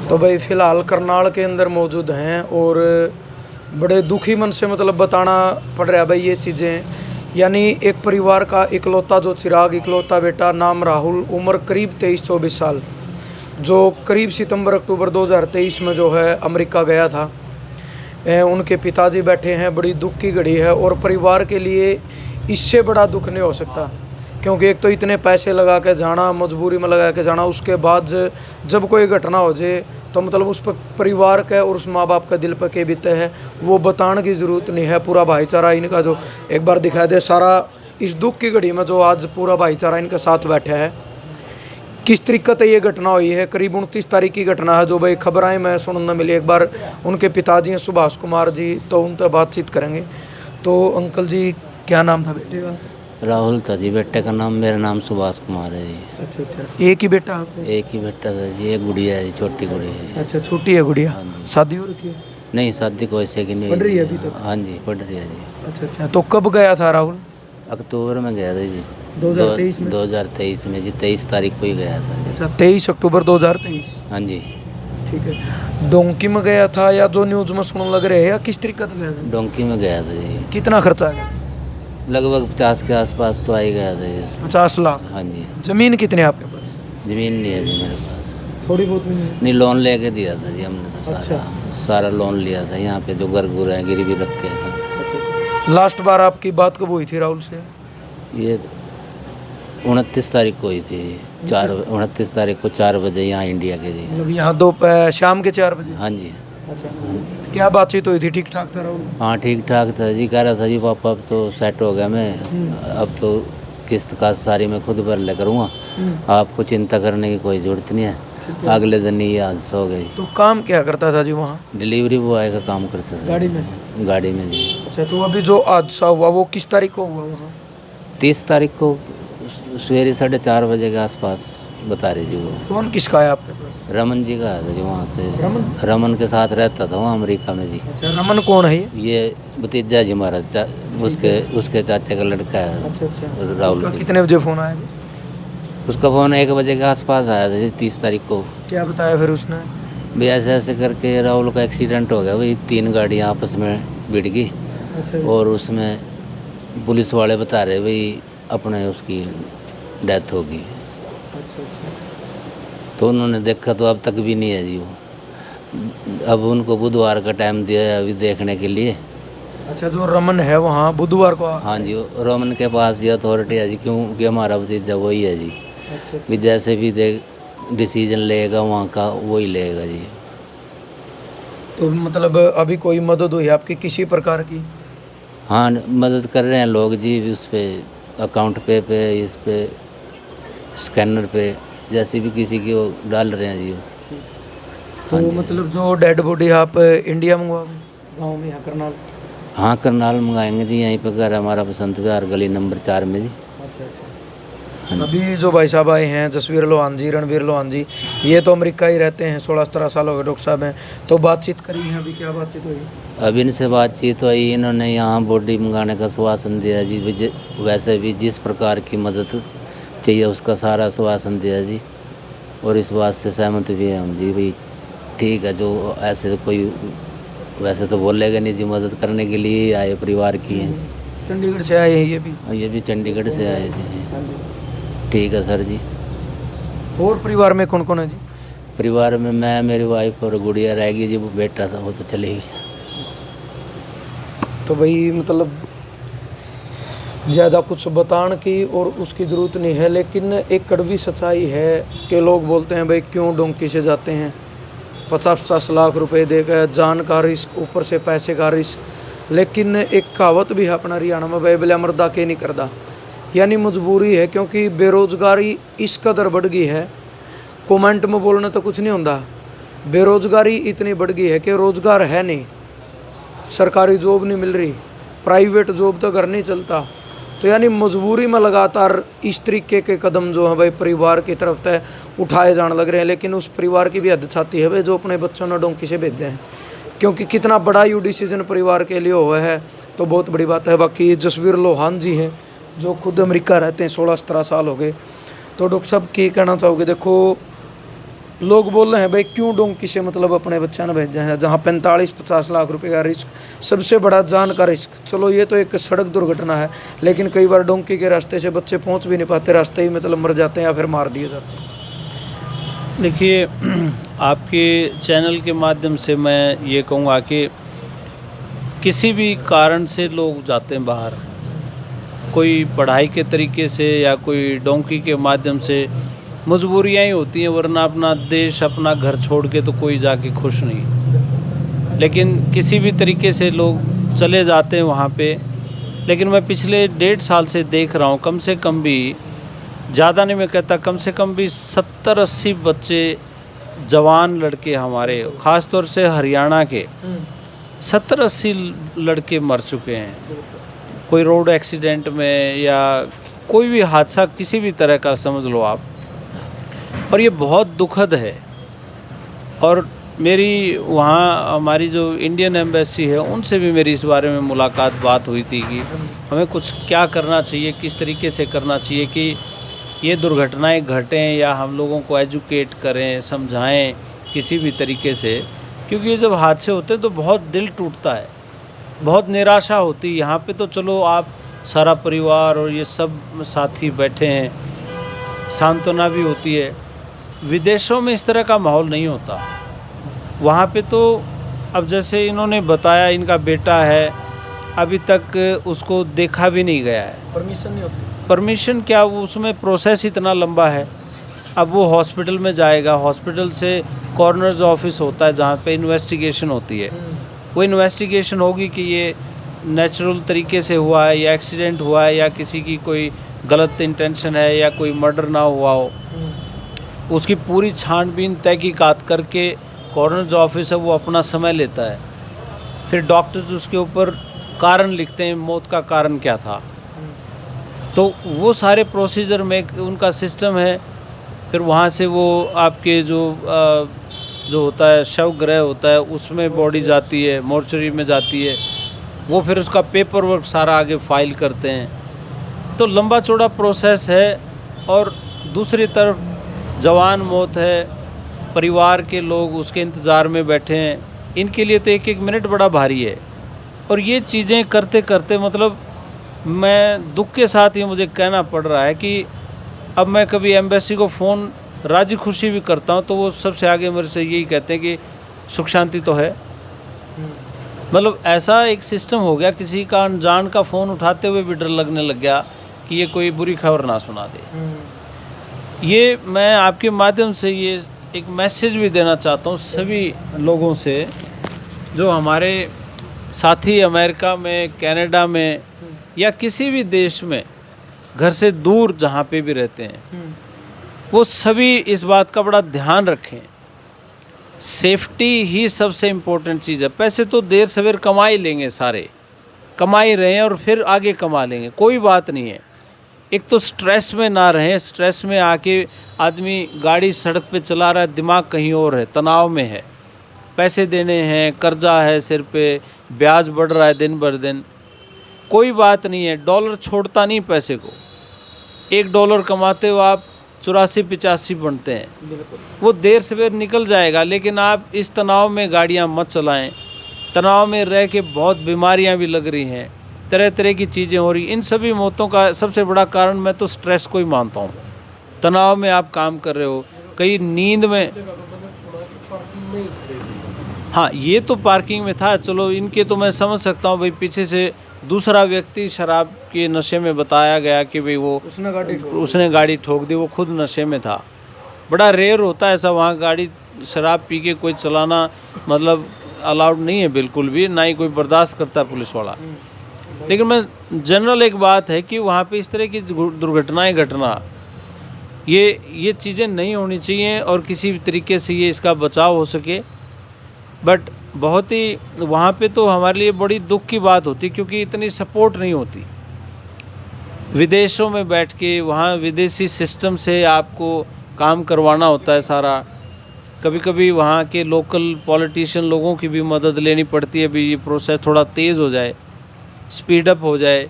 तो भाई फ़िलहाल करनाल के अंदर मौजूद हैं और बड़े दुखी मन से मतलब बताना पड़ रहा है भाई ये चीज़ें। यानी एक परिवार का इकलौता जो चिराग, इकलौता बेटा, नाम राहुल, उम्र करीब 23-24 साल, जो करीब सितंबर अक्टूबर 2023 में जो है अमेरिका गया था। उनके पिताजी बैठे हैं, बड़ी दुख की घड़ी है और परिवार के लिए इससे बड़ा दुख नहीं हो सकता, क्योंकि एक तो इतने पैसे लगा के जाना, मजबूरी में लगा के जाना, उसके बाद जब कोई घटना हो जाए तो मतलब उस पर परिवार का और उस माँ बाप का दिल पर के बीते है वो बताने की ज़रूरत नहीं है। पूरा भाईचारा इनका जो एक बार दिखा दे सारा इस दुख की घड़ी में, जो आज पूरा भाईचारा इनके साथ बैठा है। किस तरीके से ये घटना हुई है, करीब 29 तारीख की घटना है, जो भाई खबरें मैं सुनने मिली। एक बार उनके पिताजी हैं सुभाष कुमार जी, तो उनसे बातचीत करेंगे। तो अंकल जी क्या नाम था बेटे का? राहुल था जी बेटे का नाम। मेरा नाम सुभाष कुमार है जी। अच्छा अच्छा, एक ही बेटा आपको? एक ही बेटा था जी, एक गुड़िया है जी, छोटी गुड़िया है। अच्छा, छोटी है गुड़िया। हाँ जी। शादी हो रखी है? नहीं, शादी कोई से की नहीं। पढ़ रही है अभी तक? हाँ जी, पढ़ रही है जी। अच्छा अच्छा, तो कब गया था राहुल? अक्टूबर में गया था जी। 2023 में? 2023 में जी, 23 तारीख को ही गया था जी। अच्छा, 23 अक्टूबर 2023। हाँ जी। ठीक है। डोंकी में गया था या जो न्यूज़ में सुनने लग रहे हैं, या किस तरीके से गया था? डोंकी में गया था जी। कितना खर्चा आ गया? लगभग 50 के आसपास तो आ ही गया था जी। 50 लाख? हाँ जी। जमीन कितनी है आपके पास? ज़मीन नहीं है जी मेरे पास। थोड़ी बहुत भी नहीं? नहीं, लोन लेके दिया था जी हमने तो सारा। अच्छा। सारा लोन लिया था। यहाँ पे जो घर गुर है गिरवी रखे थे। अच्छा। लास्ट बार आपकी बात कब हुई थी राहुल से? ये 29 तारीख को हुई थी। 29 तारीख को 4 बजे यहाँ इंडिया के जी। मतलब यहाँ दो शाम के 4 बजे? हाँ जी। अच्छा, क्या बातचीत हुई थी? ठीक ठाक था राहुल? हाँ, ठीक ठाक था जी। कह रहा था जी पापा अब तो सेट हो गया मैं, अब तो किस्त का सारी मैं खुद भर ले करूँगा, आपको चिंता करने की कोई ज़रूरत नहीं है। अगले दिन ही हादसा हो गई। तो काम क्या करता था जी वहाँ? डिलीवरी बॉय का काम करता था। गाड़ी में? गाड़ी में जी। अच्छा, तो अभी जो हादसा हुआ वो किस तारीख को हुआ वहाँ? 30 तारीख को सवेरे 4:30 बजे के आसपास बता रही जी वो। फोन किसका है आपके पास? रमन जी का था जी, वहाँ से। रमन? रमन के साथ रहता था वहाँ अमेरिका में जी। अच्छा, रमन कौन है ये? ये भतीजा जी हमारा, उसके चाचे का लड़का है। अच्छा अच्छा, राहुल उसका जी। कितने बजे फोन आया? उसका फ़ोन 1 बजे के आसपास आया था जी 30 तारीख को। क्या बताया फिर उसने? भाई ऐसे ऐसे करके राहुल का एक्सीडेंट हो गया भाई, 3 गाड़ियाँ आपस में भिड़ गई अच्छा। और उसमें पुलिस वाले बता रहे भाई अपने उसकी डेथ होगी। अच्छा अच्छा, तो उन्होंने देखा तो अब तक भी नहीं है जी वो। अब उनको बुधवार का टाइम दिया है अभी देखने के लिए। अच्छा, जो रमन है वहाँ बुधवार को हाँ जी, रोमन के पास ये अथॉरिटी है जी, क्योंकि हमारा भतीजा वही है जी। अच्छा भी जैसे भी डिसीजन लेगा वहाँ का वही लेगा जी। तो मतलब अभी कोई मदद हुई आपकी किसी प्रकार की? हाँ, मदद कर रहे हैं लोग जी, उस पर अकाउंट पे इस पे स्कैनर पे जैसे भी किसी की वो डाल रहे हैं जी। तो हाँ जी। मतलब जो डेड बॉडी आप इंडिया मंगवाओगे गाँव में या करनाल? हाँ, करनाल मंगाएंगे जी, यहीं पे घर हमारा बसंत विहार गली नंबर 4 में जी। अच्छा अच्छा। अभी जो भाई साहब आए हैं जसवीर लोहान जी, रणवीर लोहान जी, ये तो अमेरिका ही रहते हैं, 16-17 साल हो गए डॉक्टर साहब हैं, तो बातचीत करी है अभी? क्या बातचीत हुई? अभी इनसे बातचीत हुई, इन्होंने यहाँ बॉडी मंगाने का आश्वासन दिया जी। वैसे भी जिस प्रकार की मदद चाहिए उसका सारा आश्वासन दिया जी, और इस बात से सहमत भी हैं हम जी। भाई ठीक है, जो ऐसे कोई वैसे तो बोलेगा नहीं जी, मदद करने के लिए ही आए, परिवार की हैं। चंडीगढ़ से आए हैं ये भी? ये भी चंडीगढ़ से आए जी। ठीक है सर जी। और परिवार में कौन कौन है जी? परिवार में मैं, मेरी वाइफ और गुड़िया रहेगी जी, वो बेटा था वो तो चले गई। तो भाई मतलब ज़्यादा कुछ बताने की और उसकी ज़रूरत नहीं है, लेकिन एक कड़वी सच्चाई है कि लोग बोलते हैं भाई क्यों डोंकी से जाते हैं, 50-50 लाख रुपए देकर, जान का रिस्क, ऊपर से पैसे का रिस्क। लेकिन एक कहावत भी है अपना हरियाणा में, बैबल मर्दा के नहीं करदा, यानी मजबूरी है, क्योंकि बेरोज़गारी इस कदर बढ़ गई है। कमेंट में बोलने तो कुछ नहीं होता, बेरोज़गारी इतनी बढ़ गई है कि रोज़गार है नहीं, सरकारी जॉब नहीं मिल रही, प्राइवेट जॉब तो घर नहीं चलता। तो यानी मजबूरी में लगातार इस तरीके के कदम जो है भाई परिवार की तरफ से उठाए जाने लग रहे हैं। लेकिन उस परिवार की भी हद छाती है भाई जो अपने बच्चों ने डोंकी से भेजे हैं, क्योंकि कितना बड़ा यू डिसीजन परिवार के लिए हुआ है तो बहुत बड़ी बात है। बाकी जसवीर लोहान जी हैं जो खुद अमेरिका रहते हैं, 16-17 साल हो गए। तो डॉक्टर साहब क्या कहना चाहोगे? देखो लोग बोल रहे हैं भाई क्यों डोंकी से मतलब अपने बच्चा ने भेजा है, जहाँ 45-50 लाख रुपए का रिस्क, सबसे बड़ा जान का रिस्क। चलो ये तो एक सड़क दुर्घटना है, लेकिन कई बार डोंकी के रास्ते से बच्चे पहुंच भी नहीं पाते, रास्ते ही मतलब मर जाते हैं या फिर मार दिए जाते हैं। देखिए, आपके चैनल के माध्यम से मैं ये कहूँगा कि किसी भी कारण से लोग जाते हैं बाहर, कोई पढ़ाई के तरीके से या कोई डोंकी के माध्यम से, मजबूरियाँ ही होती हैं, वरना अपना देश अपना घर छोड़ के तो कोई जाके खुश नहीं। लेकिन किसी भी तरीके से लोग चले जाते हैं वहाँ पे। लेकिन मैं पिछले 1.5 साल से देख रहा हूँ, कम से कम भी, ज़्यादा नहीं मैं कहता, कम से कम भी 70-80 बच्चे, जवान लड़के हमारे, ख़ास तौर से हरियाणा के 70-80 लड़के मर चुके हैं, कोई रोड एक्सीडेंट में या कोई भी हादसा किसी भी तरह का समझ लो आप। और ये बहुत दुखद है। और मेरी वहाँ हमारी जो इंडियन एम्बेसी है उनसे भी मेरी इस बारे में मुलाकात बात हुई थी कि हमें कुछ क्या करना चाहिए, किस तरीके से करना चाहिए कि ये दुर्घटनाएं घटें, या हम लोगों को एजुकेट करें, समझाएं किसी भी तरीके से। क्योंकि ये जब हादसे होते हैं तो बहुत दिल टूटता है, बहुत निराशा होती है। यहाँ पे तो चलो आप सारा परिवार और ये सब साथी बैठे हैं, सांत्वना भी होती है। विदेशों में इस तरह का माहौल नहीं होता। वहाँ पे तो अब जैसे इन्होंने बताया, इनका बेटा है, अभी तक उसको देखा भी नहीं गया है, परमिशन नहीं होती। परमिशन क्या, वो उसमें प्रोसेस इतना लंबा है। अब वो हॉस्पिटल में जाएगा, हॉस्पिटल से कॉर्नर्स ऑफिस होता है जहाँ पे इन्वेस्टिगेशन होती है। वो इन्वेस्टिगेशन होगी कि ये नेचुरल तरीके से हुआ है या एक्सीडेंट हुआ है या किसी की कोई गलत इंटेंशन है या कोई मर्डर ना हुआ हो। उसकी पूरी छानबीन तहकीकात करके कॉर्नर्स ऑफिस है वो अपना समय लेता है। फिर डॉक्टर्स उसके ऊपर कारण लिखते हैं, मौत का कारण क्या था। तो वो सारे प्रोसीजर में उनका सिस्टम है। फिर वहाँ से वो आपके जो होता है शव गृह होता है उसमें बॉडी जाती है, मोर्चरी में जाती है, वो फिर उसका पेपर वर्क सारा आगे फाइल करते हैं। तो लंबा चौड़ा प्रोसेस है। और दूसरी तरफ जवान मौत है, परिवार के लोग उसके इंतज़ार में बैठे हैं, इनके लिए तो एक एक मिनट बड़ा भारी है। और ये चीज़ें करते करते मतलब मैं दुख के साथ ये मुझे कहना पड़ रहा है कि अब मैं कभी एम्बेसी को फ़ोन राजी खुशी भी करता हूँ तो वो सबसे आगे मेरे से यही कहते हैं कि सुख शांति तो है। मतलब ऐसा एक सिस्टम हो गया, किसी का अनजान का फ़ोन उठाते हुए भी डर लगने लग गया कि ये कोई बुरी खबर ना सुना दे। ये मैं आपके माध्यम से ये एक मैसेज भी देना चाहता हूँ सभी लोगों से जो हमारे साथी अमेरिका में, कनाडा में या किसी भी देश में घर से दूर जहाँ पे भी रहते हैं, वो सभी इस बात का बड़ा ध्यान रखें। सेफ्टी ही सबसे इम्पोर्टेंट चीज़ है। पैसे तो देर सवेर कमा ही लेंगे, सारे कमा ही रहे हैं और फिर आगे कमा लेंगे, कोई बात नहीं है। एक तो स्ट्रेस में ना रहें। स्ट्रेस में आके आदमी गाड़ी सड़क पे चला रहा है, दिमाग कहीं और है, तनाव में है, पैसे देने हैं, कर्जा है सिर पे, ब्याज बढ़ रहा है दिन भर दिन। कोई बात नहीं है, डॉलर छोड़ता नहीं पैसे को। $1 कमाते हो आप 84-85 बनते हैं, वो देर सवेर निकल जाएगा। लेकिन आप इस तनाव में गाड़ियाँ मत चलाएं। तनाव में रह के बहुत बीमारियाँ भी लग रही हैं, तरह तरह की चीज़ें हो रही। इन सभी मौतों का सबसे बड़ा कारण मैं तो स्ट्रेस को ही मानता हूँ। तनाव में आप काम कर रहे हो, कहीं नींद में। हाँ, ये तो पार्किंग में था, चलो इनके तो मैं समझ सकता हूँ भाई, पीछे से दूसरा व्यक्ति शराब के नशे में बताया गया कि भाई वो उसने गाड़ी ठोक दी, वो खुद नशे में था। बड़ा रेयर होता है ऐसा, वहाँ गाड़ी शराब पी के कोई चलाना मतलब अलाउड नहीं है बिल्कुल भी, ना ही कोई बर्दाश्त करता है पुलिस वाला। लेकिन मैं जनरल एक बात है कि वहाँ पे इस तरह की दुर्घटनाएं घटना, ये चीज़ें नहीं होनी चाहिए और किसी भी तरीके से ये इसका बचाव हो सके। बट बहुत ही वहाँ पे तो हमारे लिए बड़ी दुख की बात होती, क्योंकि इतनी सपोर्ट नहीं होती। विदेशों में बैठ के वहाँ विदेशी सिस्टम से आपको काम करवाना होता है सारा। कभी कभी वहाँ के लोकल पॉलिटिशियन लोगों की भी मदद लेनी पड़ती है, भी ये प्रोसेस थोड़ा तेज़ हो जाए, स्पीड अप हो जाए।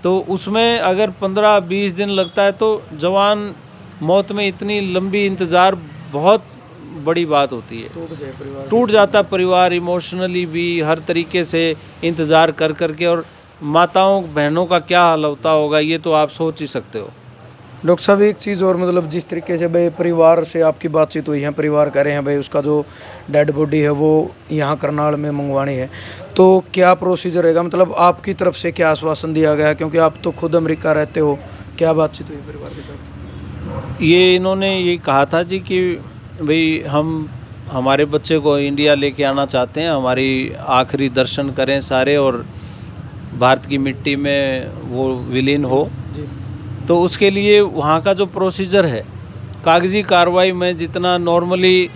तो उसमें अगर 15-20 दिन लगता है तो जवान मौत में इतनी लंबी इंतज़ार बहुत बड़ी बात होती है। टूट जाए परिवार। टूट जाता परिवार, इमोशनली भी, हर तरीके से इंतज़ार कर कर के। और माताओं बहनों का क्या हाल होता होगा ये तो आप सोच ही सकते हो। डॉक्टर साहब एक चीज़ और, मतलब जिस तरीके से भाई परिवार से आपकी बातचीत हुई है, परिवार कह रहे हैं भाई उसका जो डेड बॉडी है वो यहाँ करनाल में मंगवानी है, तो क्या प्रोसीजर रहेगा, मतलब आपकी तरफ से क्या आश्वासन दिया गया है, क्योंकि आप तो खुद अमेरिका रहते हो, क्या बातचीत हुई परिवार के साथ? ये इन्होंने ये कहा था जी कि भाई हम हमारे बच्चे को इंडिया लेके आना चाहते हैं, हमारी आखिरी दर्शन करें सारे और भारत की मिट्टी में वो विलीन हो। तो उसके लिए वहाँ का जो प्रोसीजर है, कागज़ी कार्रवाई में जितना नॉर्मली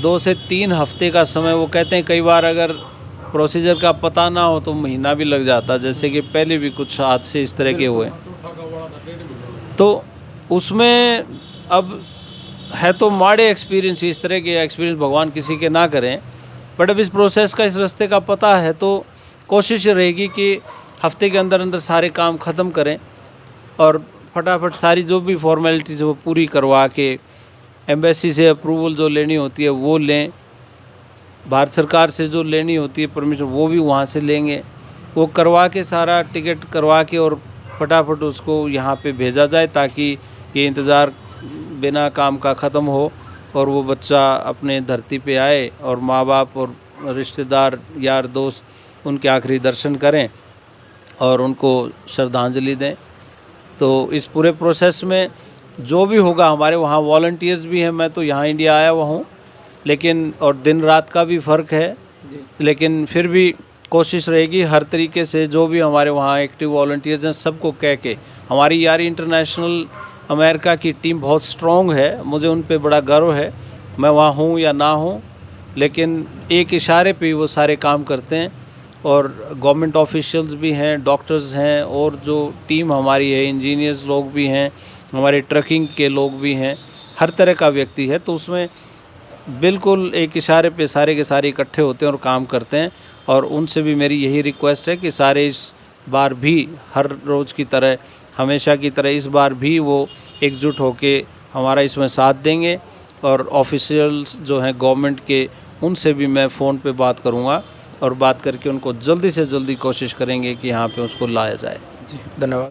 2 से 3 हफ्ते का समय, वो कहते हैं कई बार अगर प्रोसीजर का पता ना हो तो महीना भी लग जाता, जैसे कि पहले भी कुछ हादसे इस तरह के हुए। तो उसमें अब है तो माड़े एक्सपीरियंस, इस तरह के एक्सपीरियंस भगवान किसी के ना करें, बट अब इस प्रोसेस का, इस रास्ते का पता है तो कोशिश रहेगी कि हफ्ते के अंदर अंदर सारे काम ख़त्म करें और फटाफट सारी जो भी फॉर्मेलिटीज़ वो पूरी करवा के एम्बेसी से अप्रूवल जो लेनी होती है वो लें, भारत सरकार से जो लेनी होती है परमिशन वो भी वहाँ से लेंगे, वो करवा के सारा टिकट करवा के और फटाफट उसको यहाँ पे भेजा जाए, ताकि ये इंतज़ार बिना काम का ख़त्म हो और वो बच्चा अपने धरती पे आए और माँ बाप और रिश्तेदार यार दोस्त उनके आखिरी दर्शन करें और उनको श्रद्धांजलि दें। तो इस पूरे प्रोसेस में जो भी होगा, हमारे वहाँ वॉलंटियर्स भी हैं, मैं तो यहाँ इंडिया आया हुआ हूँ, लेकिन और दिन रात का भी फ़र्क है, लेकिन फिर भी कोशिश रहेगी हर तरीके से जो भी हमारे वहाँ एक्टिव वॉलंटियर्स हैं सबको कह के। हमारी यार इंटरनेशनल अमेरिका की टीम बहुत स्ट्रॉन्ग है, मुझे उन पे बड़ा गर्व है, मैं वहाँ हूँ या ना हूँ, लेकिन एक इशारे पे वो सारे काम करते हैं। और गवर्नमेंट ऑफिशियल्स भी हैं, डॉक्टर्स हैं, और जो टीम हमारी है, इंजीनियर्स लोग भी हैं, हमारे ट्रकिंग के लोग भी हैं, हर तरह का व्यक्ति है। तो उसमें बिल्कुल एक इशारे पे सारे के सारे इकट्ठे होते हैं और काम करते हैं। और उनसे भी मेरी यही रिक्वेस्ट है कि सारे इस बार भी हर रोज़ की तरह, हमेशा की तरह इस बार भी वो एकजुट होके हमारा इसमें साथ देंगे। और ऑफिशियल्स जो हैं गवर्नमेंट के, उनसे भी मैं फ़ोन पे बात करूँगा और बात करके उनको जल्दी से जल्दी कोशिश करेंगे कि यहाँ पे उसको लाया जाए। जी, धन्यवाद।